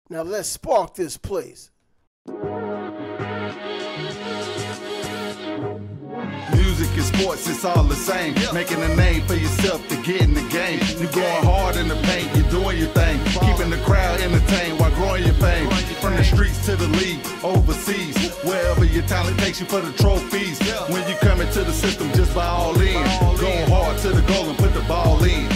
Now let's spark this place. Music and sports, it's all the same. Making a name for yourself to get in the game. You're going hard in the paint, you're doing your thing. Keeping the crowd entertained while growing your fame. From the streets to the league, overseas. Wherever your talent takes you for the trophies. When you come into the system, just by all in. Going hard to the goal and put the ball in.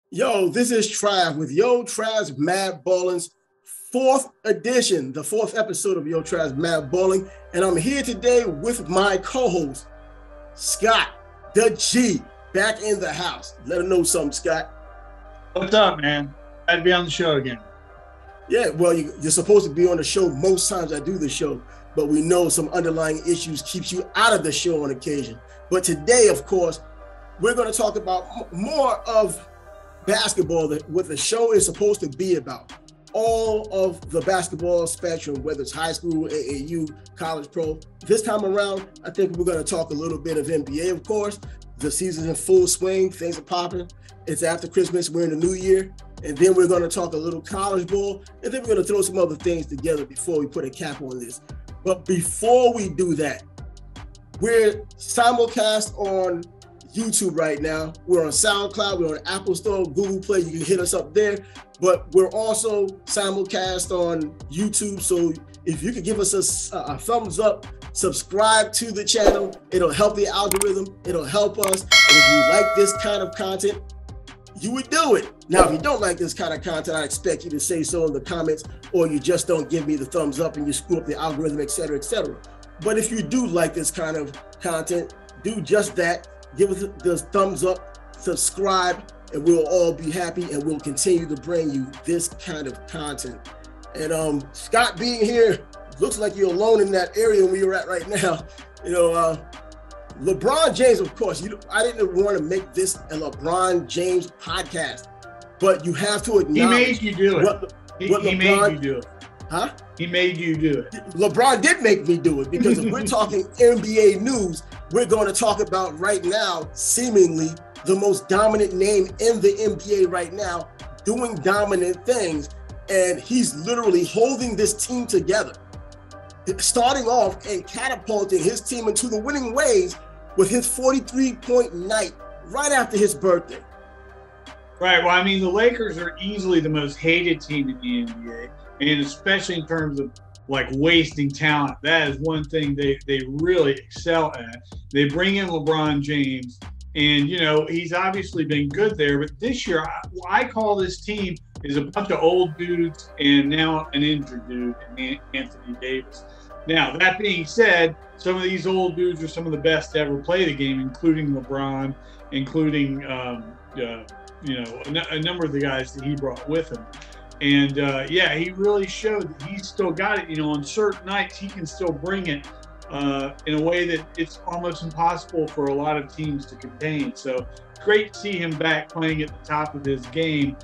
Yo, this is Trav with Yo Trav's Mad Ballin's 4th edition, the 4th episode of Yo Trav's Mad Ballin. And I'm here today with my co-host, Scott, the G, back in the house. Let him know something, Scott. What's up, man? Glad to be on the show again. Yeah, well, you're supposed to be on the show most times I do the show, but we know some underlying issues keeps you out of the show on occasion. But today, of course, we're going to talk about more of basketball, what the show is supposed to be about. All of the basketball spectrum, whether it's high school, AAU, college, pro. This time around, I think we're going to talk a little bit of NBA, of course. The season's in full swing. Things are popping. It's after Christmas. We're in the new year. And then we're going to talk a little college ball. And then we're going to throw some other things together before we put a cap on this. But before we do that, we're simulcast on YouTube right now. We're on SoundCloud, we're on Apple Store, Google Play. You can hit us up there. But we're also simulcast on YouTube. So if you could give us a thumbs up, subscribe to the channel, it'll help the algorithm. It'll help us. And if you like this kind of content, you would do it. Now, if you don't like this kind of content, I expect you to say so in the comments, or you just don't give me the thumbs up and you screw up the algorithm, et cetera, et cetera. But if you do like this kind of content, do just that. Give us the thumbs up, subscribe, and we'll all be happy, and we'll continue to bring you this kind of content. And Scott being here, looks like you're alone in that area where you're at right now. You know, LeBron James, of course, I didn't want to make this a LeBron James podcast, but you have to acknowledge— He made you do it. He made you do it. Huh? He made you do it. LeBron did make me do it, because if we're talking NBA news, we're going to talk about right now, seemingly the most dominant name in the NBA right now, doing dominant things. And he's literally holding this team together, starting off and catapulting his team into the winning ways with his 43-point night right after his birthday. Right. Well, I mean, the Lakers are easily the most hated team in the NBA, and especially in terms of like wasting talent. That is one thing they really excel at. They bring in LeBron James, and, you know, he's obviously been good there. But this year, I call this team is a bunch of old dudes and now an injured dude, Anthony Davis. Now, that being said, some of these old dudes are some of the best to ever play the game, including LeBron, including, you know, a number of the guys that he brought with him. And, yeah, he really showed that he's still got it. You know, on certain nights, he can still bring it in a way that it's almost impossible for a lot of teams to contain. So it's great to see him back playing at the top of his game.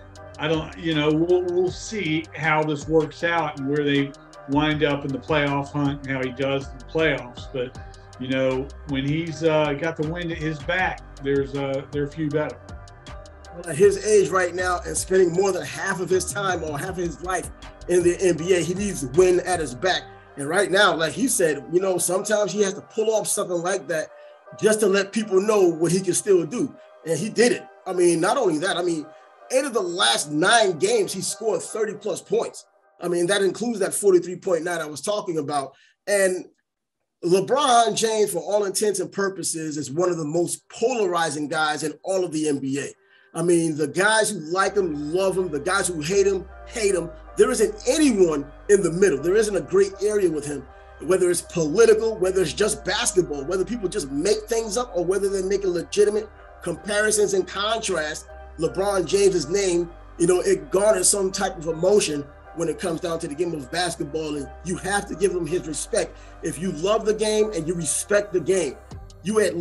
You know, we'll see how this works out and where they wind up in the playoff hunt and how he does in the playoffs. But, you know, when he's got the wind at his back, there are few better. At his age right now, and spending more than half of his time or half of his life in the NBA, he needs to win at his back. And right now, like he said, you know, sometimes he has to pull off something like that just to let people know what he can still do. And he did it. I mean, not only that, I mean, 8 of the last 9 games, he scored 30-plus points. I mean, that includes that 43-point night I was talking about. And LeBron James, for all intents and purposes, is one of the most polarizing guys in all of the NBA. I mean, the guys who like him, love him. The guys who hate him, hate him. There isn't anyone in the middle. There isn't a great area with him, whether it's political, whether it's just basketball, whether people just make things up, or whether they're making legitimate comparisons and contrast. LeBron James's name, you know, it garners some type of emotion when it comes down to the game of basketball, and you have to give him his respect. If you love the game and you respect the game, you at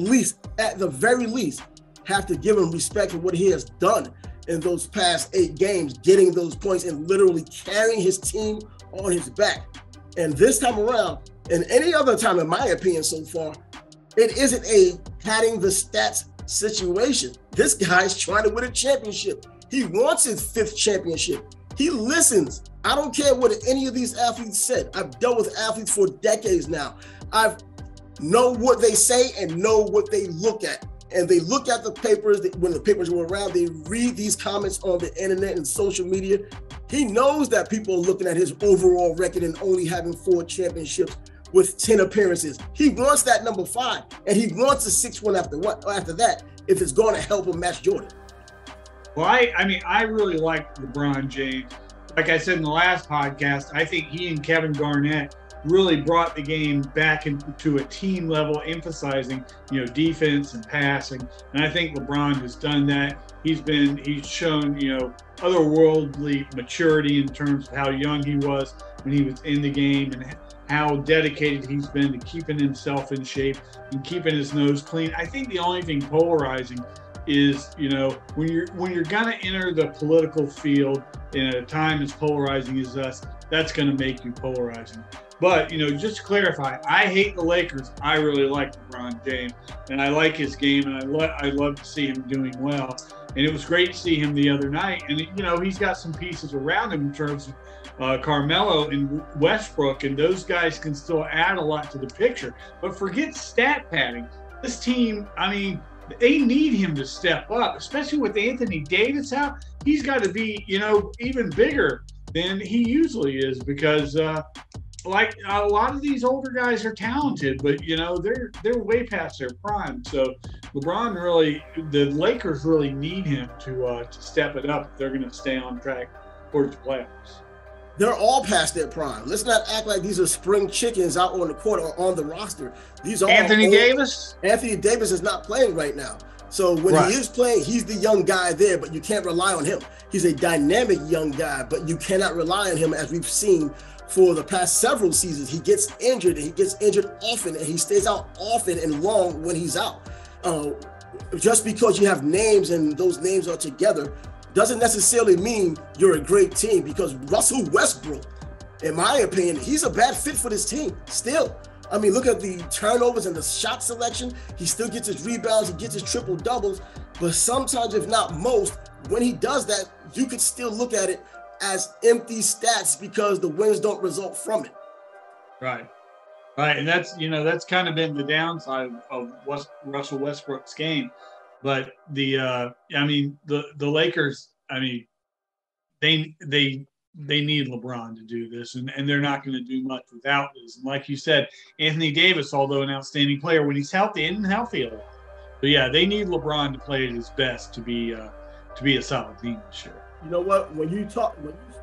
the very least, have to give him respect for what he has done in those past 8 games, getting those points and literally carrying his team on his back. And this time around, and any other time, in my opinion so far, it isn't a padding the stats situation. This guy's trying to win a championship. He wants his 5th championship. He listens. I don't care what any of these athletes said. I've dealt with athletes for decades now. I know what they say and know what they look at. And they look at the papers. When the papers were around, they read these comments on the internet and social media. He knows that people are looking at his overall record and only having 4 championships with 10 appearances. He wants that number 5, and he wants a 6th one after that if it's going to help him match Jordan. Well, I really like LeBron James. Like I said in the last podcast, I think he and Kevin Garnett really brought the game back into a team level, emphasizing, defense and passing. And I think LeBron has done that. He's shown, otherworldly maturity in terms of how young he was when he was in the game and how dedicated he's been to keeping himself in shape and keeping his nose clean. I think the only thing polarizing is, when you're gonna enter the political field in a time as polarizing as us, that's gonna make you polarizing. But, just to clarify, I hate the Lakers. I really like LeBron James, and I like his game, and I love to see him doing well. And it was great to see him the other night. And, he's got some pieces around him in terms of Carmelo and Westbrook, and those guys can still add a lot to the picture. But forget stat padding. This team, they need him to step up, especially with Anthony Davis out. He's got to be, even bigger than he usually is because, like a lot of these older guys are talented, but they're way past their prime. So the Lakers really need him to step it up if they're going to stay on track towards the playoffs. They're all past their prime. Let's not act like these are spring chickens out on the court or on the roster. These are Anthony Davis. Anthony Davis is not playing right now. So when he is playing, he's the young guy there, but you can't rely on him. He's a dynamic young guy, but you cannot rely on him, as we've seen for the past several seasons. He gets injured, and he gets injured often, and he stays out often and long when he's out. Just because you have names and those names are together doesn't necessarily mean you're a great team, because Russell Westbrook, in my opinion, he's a bad fit for this team still. Look at the turnovers and the shot selection. He still gets his rebounds, he gets his triple doubles, but sometimes, if not most, when he does that, you could still look at it as empty stats because the wins don't result from it. Right. And that's kind of been the downside of Russell Westbrook's game. But the Lakers, they need LeBron to do this, and they're not going to do much without this. And like you said, Anthony Davis, although an outstanding player, when he's healthy, isn't healthy a lot. But yeah, they need LeBron to play at his best to be a solid team this year. You know what? When you talk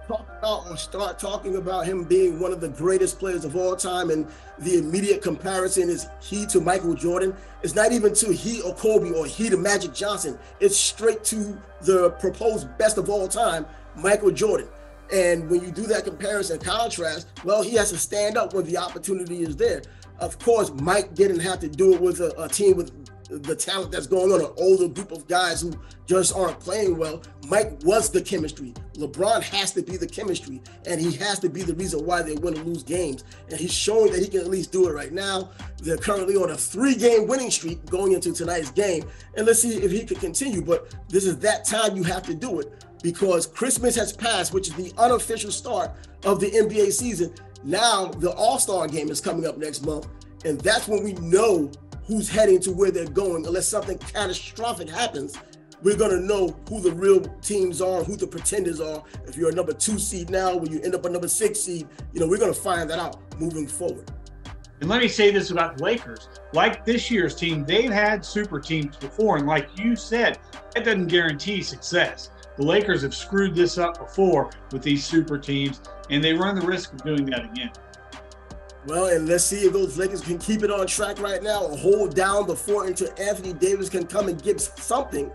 about or start talking about him being one of the greatest players of all time, and the immediate comparison is he to Michael Jordan, it's not even to he or Kobe or he to Magic Johnson. It's straight to the proposed best of all time, Michael Jordan. And when you do that comparison contrast, well, he has to stand up when the opportunity is there. Of course, Mike didn't have to do it with a team with the talent that's going on, an older group of guys who just aren't playing well. Mike was the chemistry. LeBron has to be the chemistry, and he has to be the reason why they win or lose games. And he's showing that he can at least do it right now. They're currently on a 3-game winning streak going into tonight's game, and let's see if he can continue. But this is that time you have to do it, because Christmas has passed, which is the unofficial start of the NBA season. Now the All-Star game is coming up next month, and that's when we know who's heading to where they're going. Unless something catastrophic happens, we're going to know who the real teams are, who the pretenders are. If you're a number 2 seed now, when you end up a number 6 seed, we're going to find that out moving forward. And let me say this about the Lakers. Like this year's team, they've had super teams before. And like you said, that doesn't guarantee success. The Lakers have screwed this up before with these super teams, and they run the risk of doing that again. Well, and let's see if those Lakers can keep it on track right now or hold down the fort until Anthony Davis can come and give something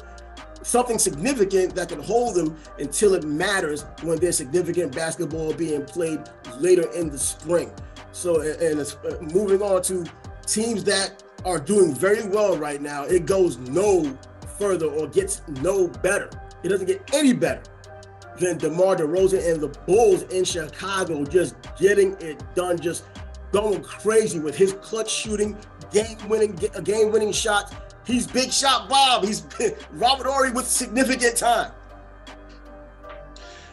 significant that can hold them until it matters, when there's significant basketball being played later in the spring. So, and moving on to teams that are doing very well right now, it goes no further or gets no better. It doesn't get any better than Demar Derozan and the Bulls in Chicago just getting it done, just going crazy with his clutch shooting, game-winning shots, He's Big Shot Bob. He's Robert Horry with significant time.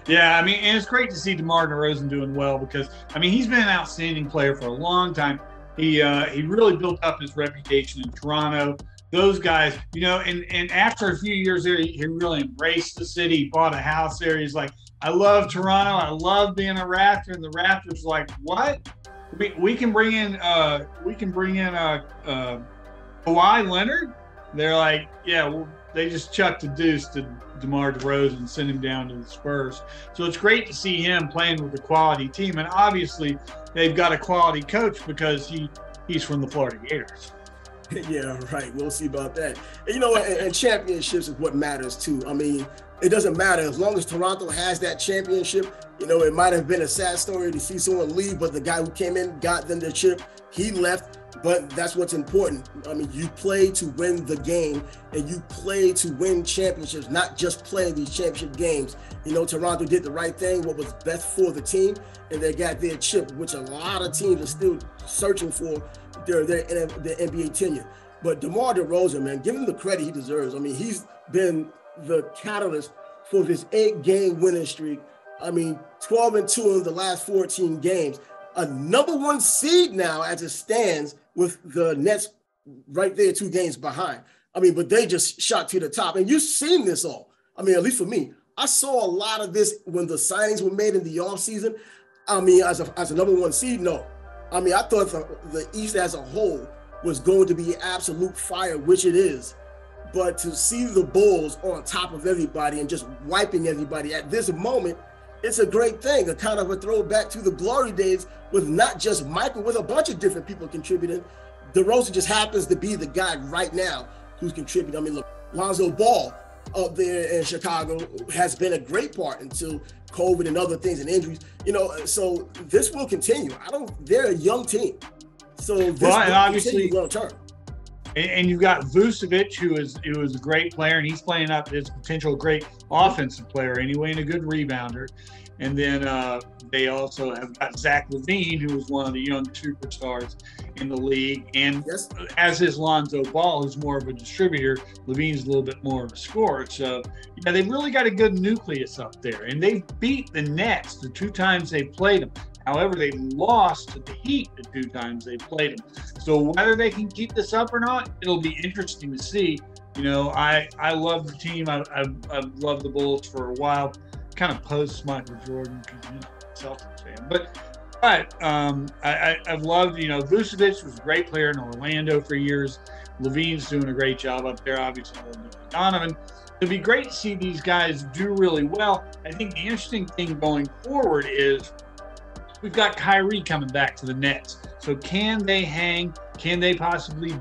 Yeah, I mean, and it's great to see Demar Derozan doing well because, I mean, he's been an outstanding player for a long time. He really built up his reputation in Toronto. Those guys, you know, and after a few years there, he really embraced the city. He bought a house there. He's like, I love Toronto. I love being a Raptor. And the Raptors like, what? We can bring in Kawhi Leonard. They're like, yeah, well, they just chucked the deuce to DeMar DeRozan and sent him down to the Spurs. So it's great to see him playing with a quality team. And obviously they've got a quality coach because he's from the Florida Gators. Yeah, right. We'll see about that. And, you know, and championships is what matters too. I mean, it doesn't matter as long as Toronto has that championship. You know, it might have been a sad story to see someone leave, but the guy who came in, got them the chip, he left. But that's what's important. I mean, you play to win the game and you play to win championships, not just play these championship games. You know, Toronto did the right thing, what was best for the team, and they got their chip, which a lot of teams are still searching for their NBA tenure. But DeMar DeRozan, man, give him the credit he deserves. I mean, he's been the catalyst for this 8-game winning streak. I mean, 12-2 in the last 14 games. A #1 seed now as it stands with the Nets right there 2 games behind. I mean, but they just shot to the top. And you've seen this all. I mean, at least for me, I saw a lot of this when the signings were made in the offseason. I mean, as a #1 seed, no. I mean, I thought the East as a whole was going to be absolute fire, which it is. But to see the Bulls on top of everybody and just wiping everybody at this moment, it's a great thing, a kind of a throwback to the glory days with not just Michael, with a bunch of different people contributing. DeRozan just happens to be the guy right now who's contributing. I mean, look, Lonzo Ball up there in Chicago has been a great part until COVID and other things and injuries. You know, so this will continue. They're a young team. So this will continue long term. And you've got Vucevic, who is a great player, and he's playing up his potential great offensive player anyway, and a good rebounder. And then they also have got Zach LaVine, who is one of the young superstars in the league. And yes, as is Lonzo Ball, who's more of a distributor, LaVine's a little bit more of a scorer. So, yeah, they've really got a good nucleus up there. And they've beat the Nets the 2 times they played them. However, they lost to the Heat the 2 times they played them. So whether they can keep this up or not, it'll be interesting to see. You know, I love the team. I've loved the Bulls for a while, kind of post Michael Jordan because, you know, Celtics fan. But I've loved, you know, Vucevic was a great player in Orlando for years. LaVine's doing a great job up there, obviously. Donovan. It'd be great to see these guys do really well. I think the interesting thing going forward is we've got Kyrie coming back to the Nets. So can they hang? Can they possibly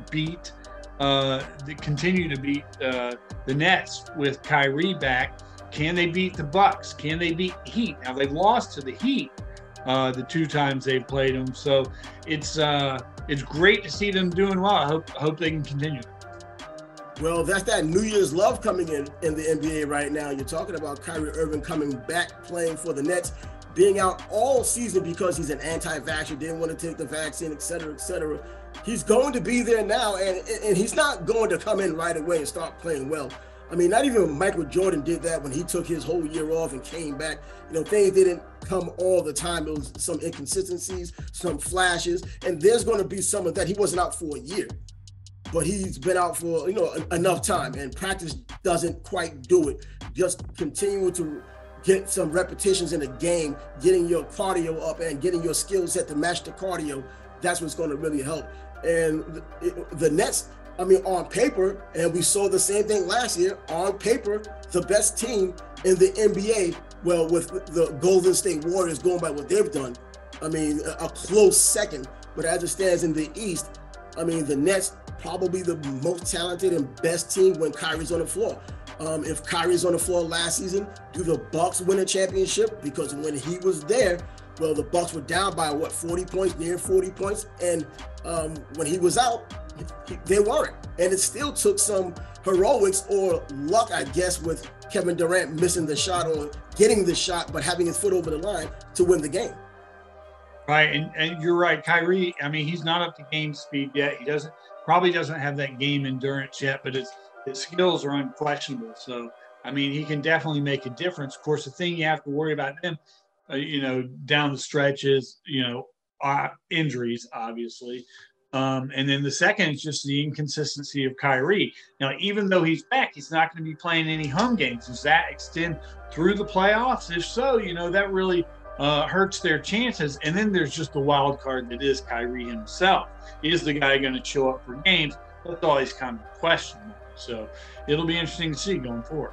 continue to beat the Nets with Kyrie back? Can they beat the Bucks? Can they beat the Heat? Now, they've lost to the Heat the 2 times they've played them. So it's great to see them doing well. I hope they can continue. Well, that's that New Year's love coming in the NBA right now. You're talking about Kyrie Irving coming back, playing for the Nets, being out all season because he's an anti-vaxxer, didn't want to take the vaccine, et cetera, et cetera. He's going to be there now, and he's not going to come in right away and start playing well. I mean, not even Michael Jordan did that when he took his whole year off and came back. You know, things didn't come all the time. It was some inconsistencies, some flashes, and there's going to be some of that. He wasn't out for a year, but he's been out for, you know, enough time, and practice doesn't quite do it. Just continue to get some repetitions in a game, getting your cardio up and getting your skill set to match the cardio. That's what's going to really help. And the Nets, I mean, on paper, and we saw the same thing last year, on paper, the best team in the NBA, well, with the Golden State Warriors going by what they've done, I mean, a close second. But as it stands in the East, I mean, the Nets probably the most talented and best team when Kyrie's on the floor. If Kyrie's on the floor last season, do the Bucks win a championship? Because when he was there, well, the Bucks were down by, 40 points, near 40 points. And when he was out, they weren't. And it still took some heroics or luck, I guess, with Kevin Durant missing the shot or getting the shot, but having his foot over the line to win the game. Right, and you're right. Kyrie, I mean, he's not up to game speed yet. He doesn't Probably doesn't have that game endurance yet, but his skills are unquestionable. So, I mean, he can definitely make a difference. Of course, the thing you have to worry about him, down the stretch is, injuries, obviously. And then the second is just the inconsistency of Kyrie. Now, even though he's back, he's not going to be playing any home games. Does that extend through the playoffs? If so, that really hurts their chances. And then there's just the wild card that is Kyrie himself. Is the guy going to show up for games? That's always kind of a question. So it'll be interesting to see going forward.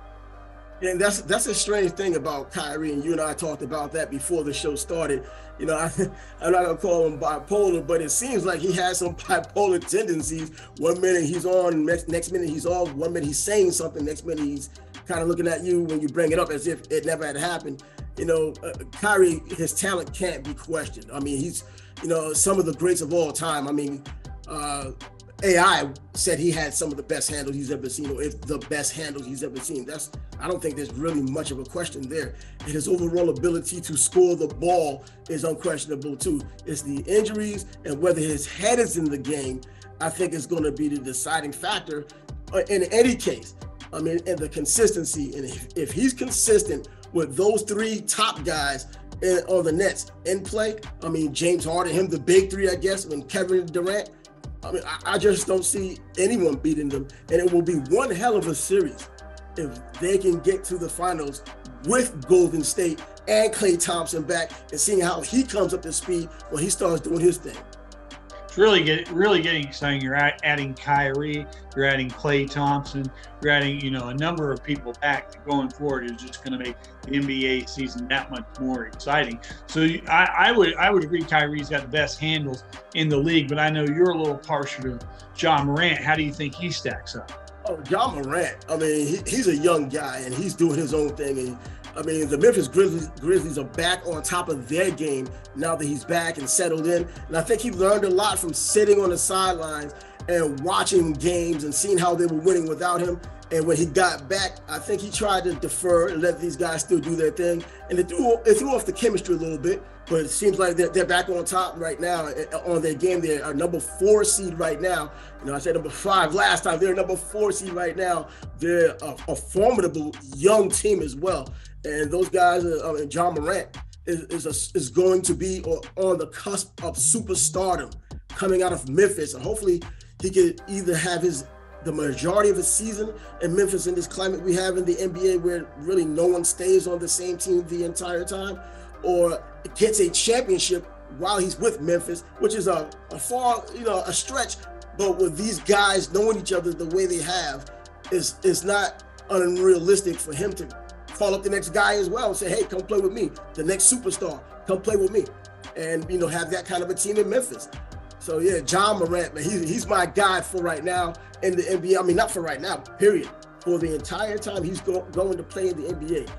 And that's a strange thing about Kyrie, and you and I talked about that before the show started. I'm not gonna call him bipolar, but it seems like he has some bipolar tendencies. 1 minute he's on, next minute he's off. 1 minute he's saying something, next minute he's kind of looking at you when you bring it up as if it never had happened. Kyrie, his talent can't be questioned. I mean, he's some of the greats of all time. I mean, AI said he had some of the best handles he's ever seen, or if the best handles he's ever seen. I don't think there's really much of a question there. And his overall ability to score the ball is unquestionable too. It's the injuries and whether his head is in the game, I think is going to be the deciding factor in any case. I mean, and the consistency. And if he's consistent with those three top guys on the Nets in play, I mean, James Harden, him, the big three, I guess, and Kevin Durant, I mean, I just don't see anyone beating them. And it will be one hell of a series if they can get to the finals with Golden State and Klay Thompson back and seeing how he comes up to speed when he starts doing his thing. It's really getting exciting. You're adding Kyrie, you're adding Klay Thompson, you're adding, a number of people back going forward is just going to make the NBA season that much more exciting. So I would agree Kyrie's got the best handles in the league, but I know you're a little partial to John Morant. How do you think he stacks up? Oh, John Morant. I mean, he's a young guy and he's doing his own thing. And I mean, the Memphis Grizzlies are back on top of their game now that he's back and settled in. And I think he learned a lot from sitting on the sidelines and watching games and seeing how they were winning without him. And when he got back, I think he tried to defer and let these guys still do their thing. And it threw off the chemistry a little bit, but it seems like they're back on top right now on their game. They're a number 4 seed right now. I said number 5 last time. They're a number 4 seed right now. They're a formidable young team as well. And those guys, John Morant is going to be on the cusp of superstardom coming out of Memphis. And hopefully he could either have the majority of his season in Memphis in this climate we have in the NBA where really no one stays on the same team the entire time, or gets a championship while he's with Memphis, which is a far, a stretch. But with these guys knowing each other the way they have, is not unrealistic for him to call up the next guy as well and say, hey, come play with me. The next superstar, come play with me. And, have that kind of a team in Memphis. So, yeah, John Morant, man, he's my guy for right now in the NBA. I mean, not for right now, period. For the entire time he's going to play in the NBA.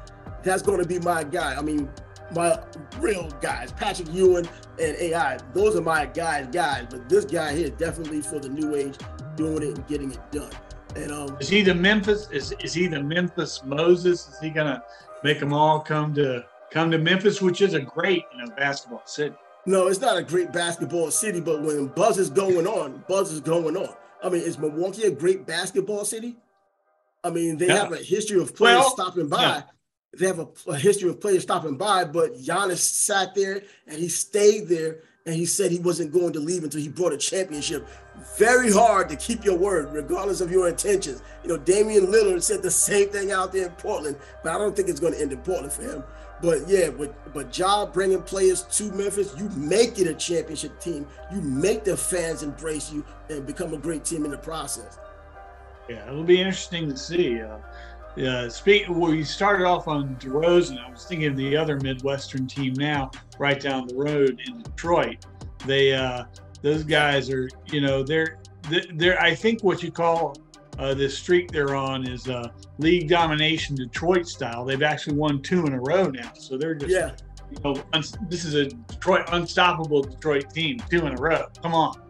That's going to be my guy. I mean, my real guys, Patrick Ewing and AI, those are my guys. But this guy here, definitely for the new age, doing it and getting it done. And is he the Memphis? Is he the Memphis Moses? Is he gonna make them all come to Memphis, which is a great basketball city? No, it's not a great basketball city, but when buzz is going on. I mean, is Milwaukee a great basketball city? I mean, they have a history of players stopping by. Yeah. They have a history of players stopping by, but Giannis sat there and he stayed there and he said he wasn't going to leave until he brought a championship. Very hard to keep your word, regardless of your intentions. Damian Lillard said the same thing out there in Portland, but I don't think it's going to end in Portland for him. But yeah, but Ja bringing players to Memphis, you make it a championship team. You make the fans embrace you and become a great team in the process. Yeah, it'll be interesting to see. We started off on DeRozan. I was thinking of the other Midwestern team now, right down the road in Detroit. Those guys are, they're. I think what you call this streak they're on is league domination Detroit style. They've actually won 2 in a row now, so they're just, this is a unstoppable Detroit team, 2 in a row. Come on.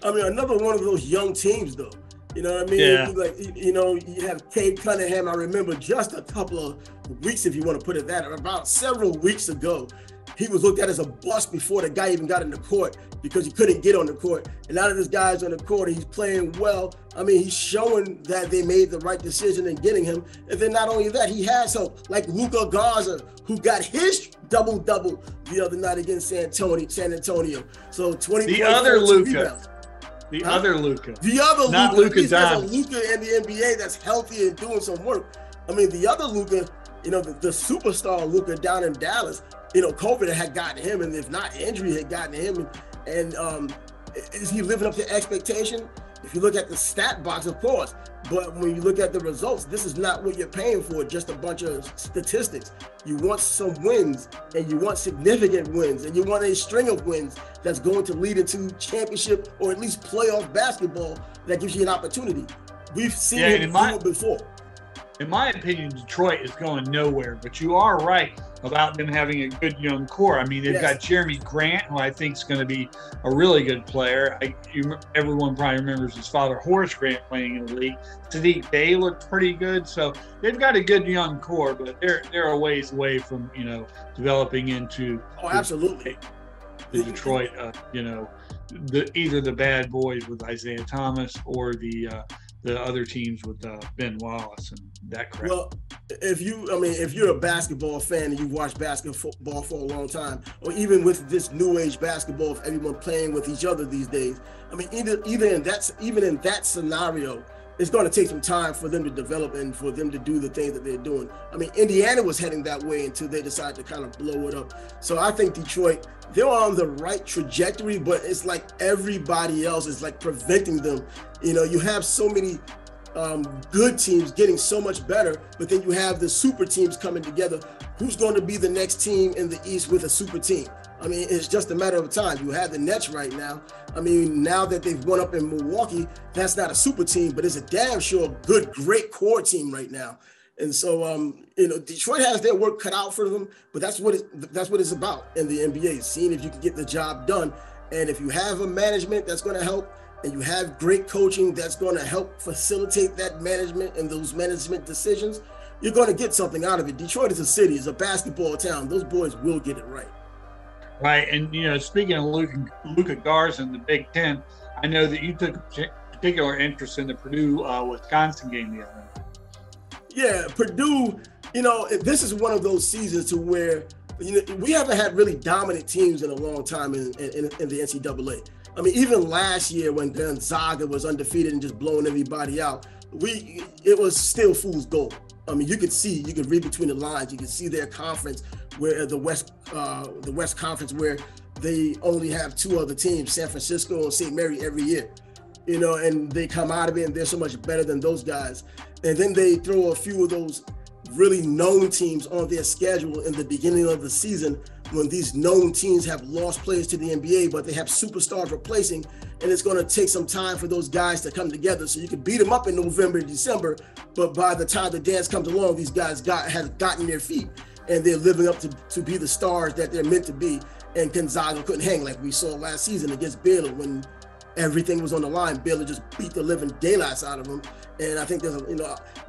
I mean, another one of those young teams, though. You know what I mean? Yeah. Like, you have Cade Cunningham. I remember just a couple of weeks, if you want to put it that, about several weeks ago, he was looked at as a bust before the guy even got in the court because he couldn't get on the court. And now that this guy's on the court and he's playing well, I mean, he's showing that they made the right decision in getting him. And then not only that, he has help, like Luka Garza, who got his double-double the other night against San Antonio. So 20 The other Luka. rebounds. The other Luka. The other Luka. Not Luka There's a Luka in the NBA that's healthy and doing some work. I mean, the other Luka, you know, the superstar Luka down in Dallas, you know, COVID had gotten him, and if not, injury had gotten him. And is he living up to expectation? If you look at the stat box, of course, but when you look at the results, this is not what you're paying for, just a bunch of statistics. You want some wins, and you want significant wins, and you want a string of wins that's going to lead into championship or at least playoff basketball that gives you an opportunity. We've seen him do it before. In my opinion, Detroit is going nowhere, but you are right about them having a good young core. I mean, they've got Jeremy Grant, who I think is going to be a really good player. Everyone probably remembers his father, Horace Grant, playing in the league. Sadiq Bey looked pretty good. So they've got a good young core, but they're a ways away from, you know, developing into absolutely the Detroit, you know, either the bad boys with Isaiah Thomas or the other teams with Ben Wallace and that crap. Well, if you're a basketball fan and you've watched basketball for a long time, or even with this new age basketball of everyone playing with each other these days, I mean, even in that scenario, it's going to take some time for them to develop and for them to do the things that they're doing. I mean, Indiana was heading that way until they decided to kind of blow it up. So I think Detroit, they're on the right trajectory, but it's like everybody else is like preventing them. You know, you have so many good teams getting so much better, but then you have the super teams coming together. Who's going to be the next team in the East with a super team? I mean, it's just a matter of time. You have the Nets right now. I mean, now that they've won up in Milwaukee, that's not a super team, but it's a damn sure good, great core team right now. And so, you know, Detroit has their work cut out for them, but that's what it's about in the NBA, seeing if you can get the job done. And if you have a management that's going to help, and you have great coaching that's going to help facilitate that management and those management decisions, you're going to get something out of it. Detroit is a city, it's a basketball town. Those boys will get it right. Right, and you know, speaking of Luka Garza in the Big Ten, I know that you took particular interest in the Purdue Wisconsin game the other night. Yeah, Purdue. You know, this is one of those seasons to where, you know, we haven't had really dominant teams in a long time in the NCAA. I mean, even last year when Gonzaga was undefeated and just blowing everybody out, it was still fool's gold. I mean, you could read between the lines. You could see their conference, where the West Conference, where they only have two other teams, San Francisco and St. Mary, every year. You know, and they come out of it and they're so much better than those guys. And then they throw a few of those really known teams on their schedule in the beginning of the season, when these known teams have lost players to the NBA, but they have superstars replacing, and it's going to take some time for those guys to come together. So you can beat them up in November, December, but by the time the dance comes along, these guys have gotten their feet, and they're living up to be the stars that they're meant to be. And Gonzaga couldn't hang, like we saw last season against Baylor when everything was on the line. Baylor just beat the living daylights out of them. And I think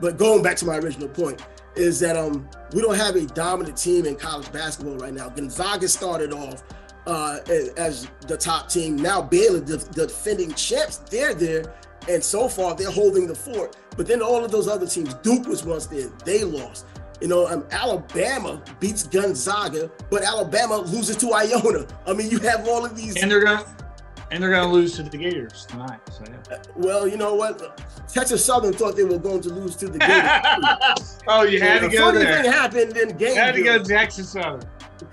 but going back to my original point, is that we don't have a dominant team in college basketball right now. Gonzaga started off as the top team. Now Baylor, the defending champs, they're there, and so far they're holding the fort. But then all of those other teams, Duke was once there, they lost. You know, Alabama beats Gonzaga, but Alabama loses to Iona. I mean, you have all of these. And they're going to lose to the Gators tonight. So, yeah. Well, you know what? Texas Southern thought they were going to lose to the Gators. Oh, you had to go there. A funny thing happened in Gainesville. You had to go to Texas Southern.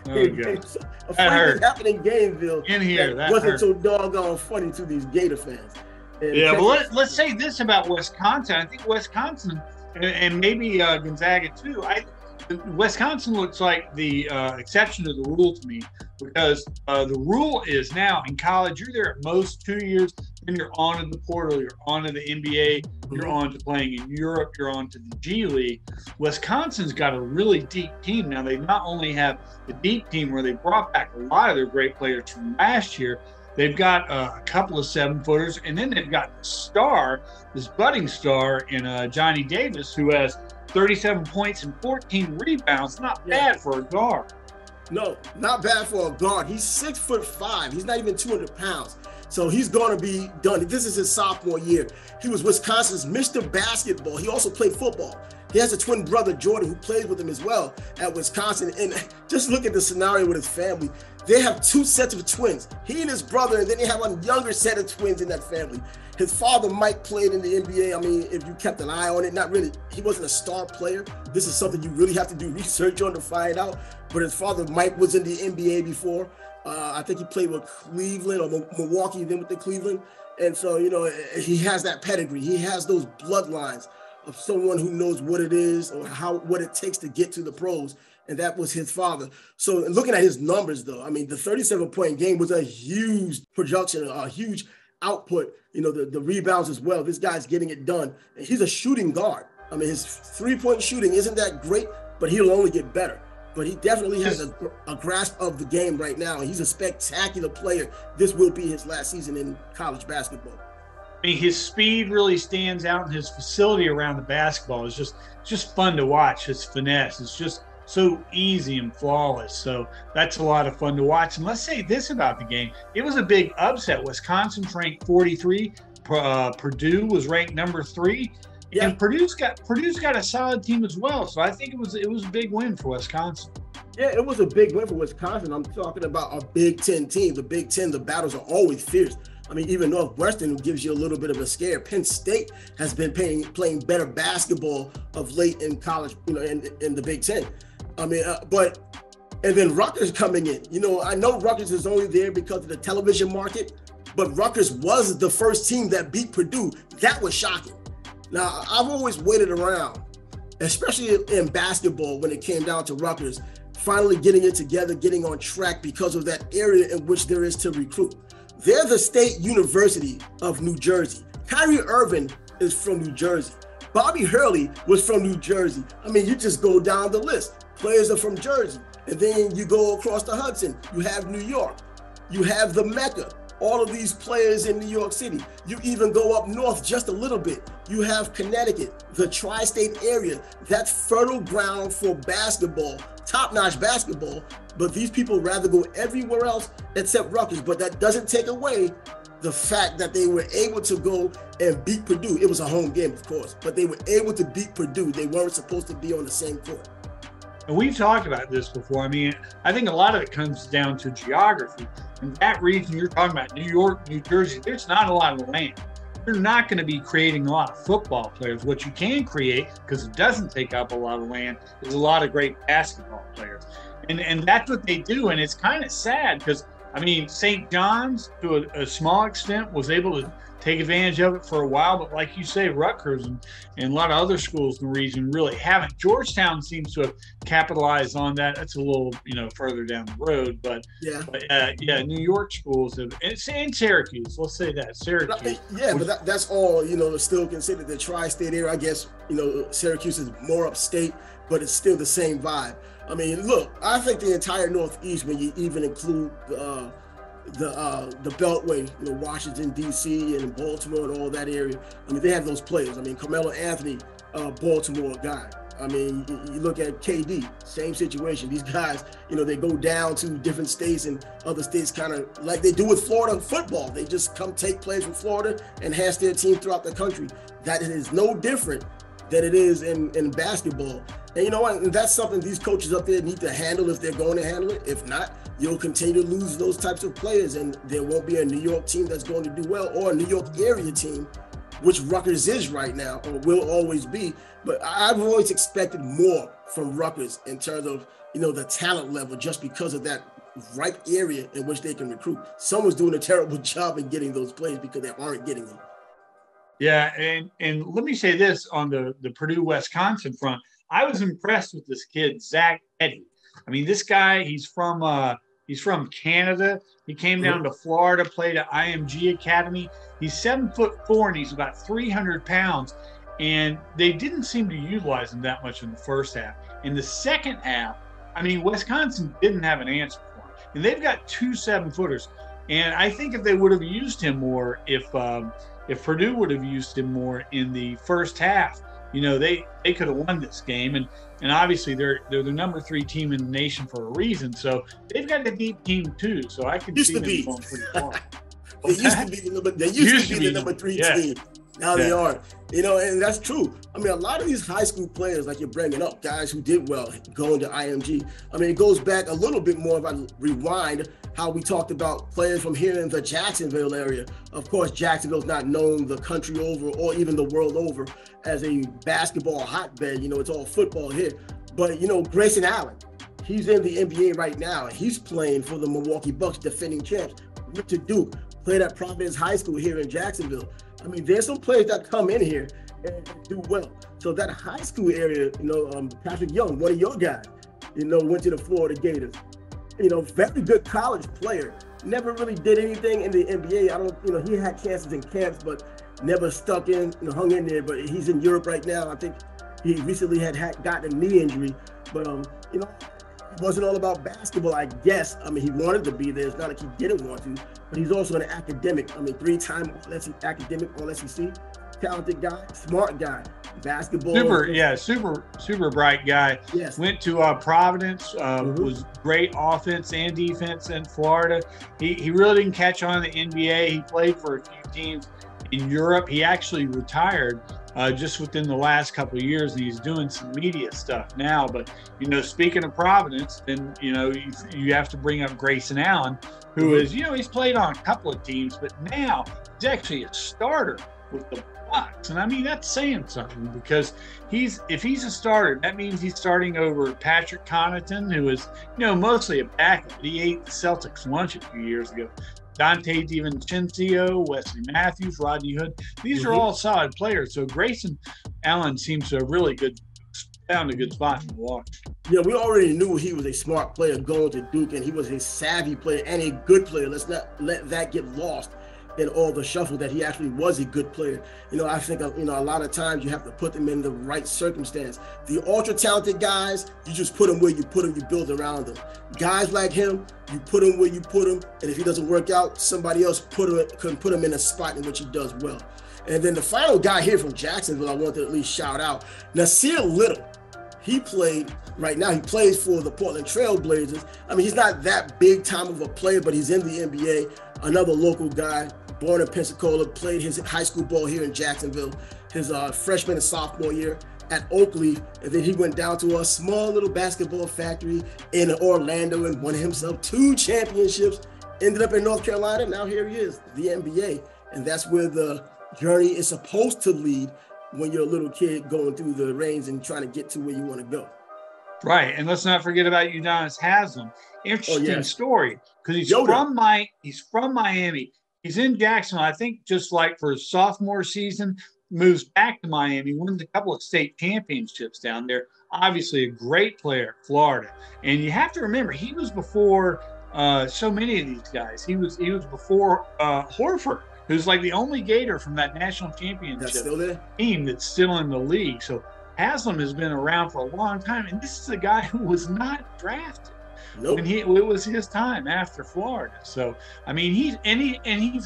Oh, God. A funny thing happened in Gainesville. In here, that wasn't hurt. So doggone funny to these Gator fans. And yeah, well, let's say this about Wisconsin. I think Wisconsin, and maybe Gonzaga too, Wisconsin looks like the exception to the rule to me, because the rule is now in college, you're there at most 2 years, then you're on to the portal, you're on to the NBA, you're on to playing in Europe, you're on to the G League. Wisconsin's got a really deep team. Now, they not only have the deep team where they brought back a lot of their great players from last year, they've got a couple of 7-footers, and then they've got the star, this budding star in Johnny Davis, who has 37 points and 14 rebounds. Not bad for a guard. No, not bad for a guard. He's 6'5". He's not even 200 pounds. So he's going to be done. This is his sophomore year. He was Wisconsin's Mr. Basketball. He also played football. He has a twin brother, Jordan, who plays with him as well at Wisconsin. And just look at the scenario with his family. They have 2 sets of twins. He and his brother, and then they have a younger set of twins in that family. His father, Mike, played in the NBA. I mean, if you kept an eye on it, not really. He wasn't a star player. This is something you really have to do research on to find out. But his father, Mike, was in the NBA before. I think he played with Cleveland or Milwaukee, then with the Cleveland. And so, you know, he has that pedigree. He has those bloodlines of someone who knows what it is or what it takes to get to the pros. And that was his father. So looking at his numbers, though, I mean, the 37-point game was a huge production, a huge output, you know, the rebounds as well. This guy's getting it done. And he's a shooting guard. I mean, his 3-point shooting isn't that great, but he'll only get better. But he definitely has a grasp of the game right now. He's a spectacular player. This will be his last season in college basketball. I mean, his speed really stands out, and his facility around the basketball is just fun to watch. His finesse is just so easy and flawless. So that's a lot of fun to watch. And let's say this about the game. It was a big upset. Wisconsin's ranked 43. Purdue was ranked number 3. Yeah. And Purdue's got a solid team as well. So I think it was a big win for Wisconsin. Yeah, it was a big win for Wisconsin. I'm talking about a Big Ten team. The Big Ten, the battles are always fierce. I mean, even Northwestern gives you a little bit of a scare. Penn State has been playing better basketball of late in college, you know, in the Big Ten. I mean, and then Rutgers coming in. You know, I know Rutgers is only there because of the television market, but Rutgers was the first team that beat Purdue. That was shocking. Now, I've always waited around, especially in basketball, when it came down to Rutgers, finally getting it together, getting on track because of that area in which there is to recruit. They're the State University of New Jersey. Kyrie Irving is from New Jersey. Bobby Hurley was from New Jersey. I mean, you just go down the list. Players are from Jersey. And then you go across the Hudson. You have New York. You have the Mecca. All of these players in New York City. You even go up north just a little bit. You have Connecticut, the tri-state area. That's fertile ground for basketball, top-notch basketball. But these people rather go everywhere else except Rutgers. But that doesn't take away the fact that they were able to go and beat Purdue. It was a home game, of course, but they were able to beat Purdue. They weren't supposed to be on the same court. And we've talked about this before. I mean, I think a lot of it comes down to geography. In that region you're talking about, New York, New Jersey, there's not a lot of land. You're not going to be creating a lot of football players. What you can create, because it doesn't take up a lot of land, is a lot of great basketball players. And that's what they do. And it's kind of sad because, I mean, St. John's, to a small extent, was able to take advantage of it for a while. But like you say, Rutgers and a lot of other schools in the region really haven't. Georgetown seems to have capitalized on that. That's a little, further down the road. But New York schools have, and Syracuse, let's say that, Syracuse. Yeah, but that's all, still considered the tri-state area. I guess, Syracuse is more upstate, but it's still the same vibe. I mean, look, I think the entire Northeast, when you even include the Beltway, Washington, D.C. and Baltimore and all that area, I mean, they have those players. I mean, Carmelo Anthony, Baltimore guy. I mean, you look at KD, same situation. These guys, they go down to different states, and other states kind of like they do with Florida football. They just come take players from Florida and enhance their team throughout the country. That is no different than it is in basketball. And you know what? And that's something these coaches up there need to handle if they're going to handle it. If not, you'll continue to lose those types of players, and there won't be a New York team that's going to do well, or a New York area team, which Rutgers is right now, or will always be. But I've always expected more from Rutgers in terms of, the talent level, just because of that ripe area in which they can recruit. Someone's doing a terrible job in getting those players because they aren't getting them. Yeah, and let me say this on the Purdue-Wisconsin front. I was impressed with this kid, Zach Edey. I mean, this guy, he's from Canada. He came down to Florida, played at IMG Academy. He's 7'4", and he's about 300 pounds. And they didn't seem to utilize him that much in the first half. In the second half, I mean, Wisconsin didn't have an answer for him. And they've got 2 7-footers. And I think if they would have used him more, if Purdue would have used him more in the first half, you know, they could have won this game. And obviously they're the number 3 team in the nation for a reason. So they've got a deep team too. So I can see them going pretty far. They used to be the number 3 team. Now they are, you know, and that's true. I mean, a lot of these high school players, like you're bringing up, guys who did well going to IMG. I mean, it goes back a little bit more if I rewind how we talked about players from here in the Jacksonville area. Of course, Jacksonville's not known the country over or even the world over as a basketball hotbed. You know, it's all football here. But, you know, Grayson Allen, he's in the NBA right now, and he's playing for the Milwaukee Bucks, defending champs. Richard Duke played at Providence High School here in Jacksonville. I mean, there's some players that come in here and do well. So that high school area, you know, Patrick Young, one of your guys, you know, went to the Florida Gators. You know, very good college player. Never really did anything in the NBA. You know, he had chances in camps, but never stuck in, you know, hung in there. But he's in Europe right now. I think he recently had gotten a knee injury. But, you know, it wasn't all about basketball, I guess. I mean, he wanted to be there. It's not like he didn't want to. But he's also an academic. I mean, 3-time academic All-SEC, talented guy, smart guy, basketball. Super bright guy. Yes. Went to Providence, was great offense and defense in Florida. He really didn't catch on in the NBA. He played for a few teams in Europe. He actually retired just within the last couple of years, and he's doing some media stuff now. But, you know, speaking of Providence, then, you know, you have to bring up Grayson Allen, who is, you know, he's played on a couple of teams, but now he's actually a starter with the Bucks. And I mean, that's saying something, because if he's a starter, that means he's starting over Patrick Johnathan, who is, you know, mostly a backup. He ate the Celtics lunch a few years ago. Dante DiVincenzo, Wesley Matthews, Rodney Hood. These are all solid players. So Grayson Allen seems to have really found a good spot in Milwaukee. Yeah, we already knew he was a smart player going to Duke, and he was a savvy player and a good player. Let's not let that get lost in all the shuffle, that he actually was a good player. You know, I think, you know, a lot of times you have to put them in the right circumstance. The ultra talented guys, you just put them where you put them, you build around them. Guys like him, you put him where you put him, and if he doesn't work out, somebody else can put him in a spot in which he does well. And then the final guy here from Jacksonville, I want to at least shout out, Nasir Little. He played, right now he plays for the Portland Trail Blazers. I mean, he's not that big time of a player, but he's in the NBA. Another local guy, born in Pensacola, played his high school ball here in Jacksonville, his freshman and sophomore year at Oakleaf. And then he went down to a small little basketball factory in Orlando and won himself 2 championships, ended up in North Carolina. Now here he is, the NBA. And that's where the journey is supposed to lead when you're a little kid going through the reins and trying to get to where you want to go. Right. And let's not forget about Udonis Haslem. Interesting story, because he's from Miami. He's in Jacksonville, I think, just like for his sophomore season, moves back to Miami, wins a couple of state championships down there. Obviously a great player at Florida. And you have to remember, he was before so many of these guys. He was before Horford, who's like the only Gator from that national championship team that's still in the league. So Haslem has been around for a long time, and this is a guy who was not drafted. Nope. And it was his time after Florida. So, I mean, he's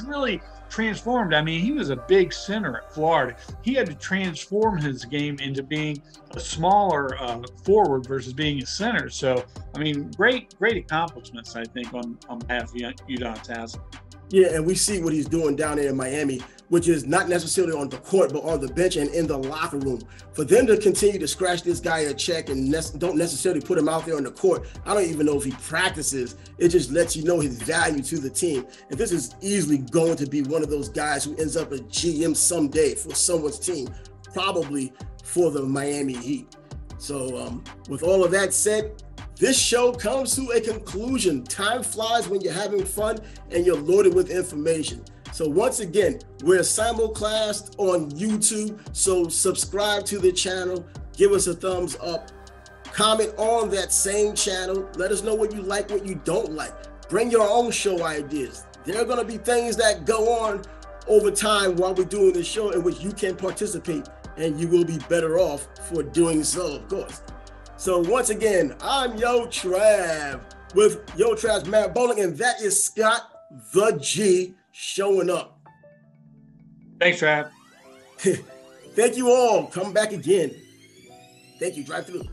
really transformed. I mean, he was a big center at Florida. He had to transform his game into being a smaller forward versus being a center. So, I mean, great accomplishments, I think, on behalf of Udonis Haslem. Yeah, and we see what he's doing down there in Miami, which is not necessarily on the court, but on the bench and in the locker room. For them to continue to scratch this guy a check and don't necessarily put him out there on the court, I don't even know if he practices. It just lets you know his value to the team. And this is easily going to be one of those guys who ends up a GM someday for someone's team, probably for the Miami Heat. So with all of that said, this show comes to a conclusion. Time flies when you're having fun and you're loaded with information. So once again, we're simulcast on YouTube. So subscribe to the channel, give us a thumbs up, comment on that same channel. Let us know what you like, what you don't like. Bring your own show ideas. There are going to be things that go on over time while we're doing the show in which you can participate, and you will be better off for doing so, of course. So once again, I'm Yo Trav with Yo Trav's Matt Ballin, and that is Scott the G showing up. Thanks, Trav. Thank you all. Come back again. Thank you. Drive through.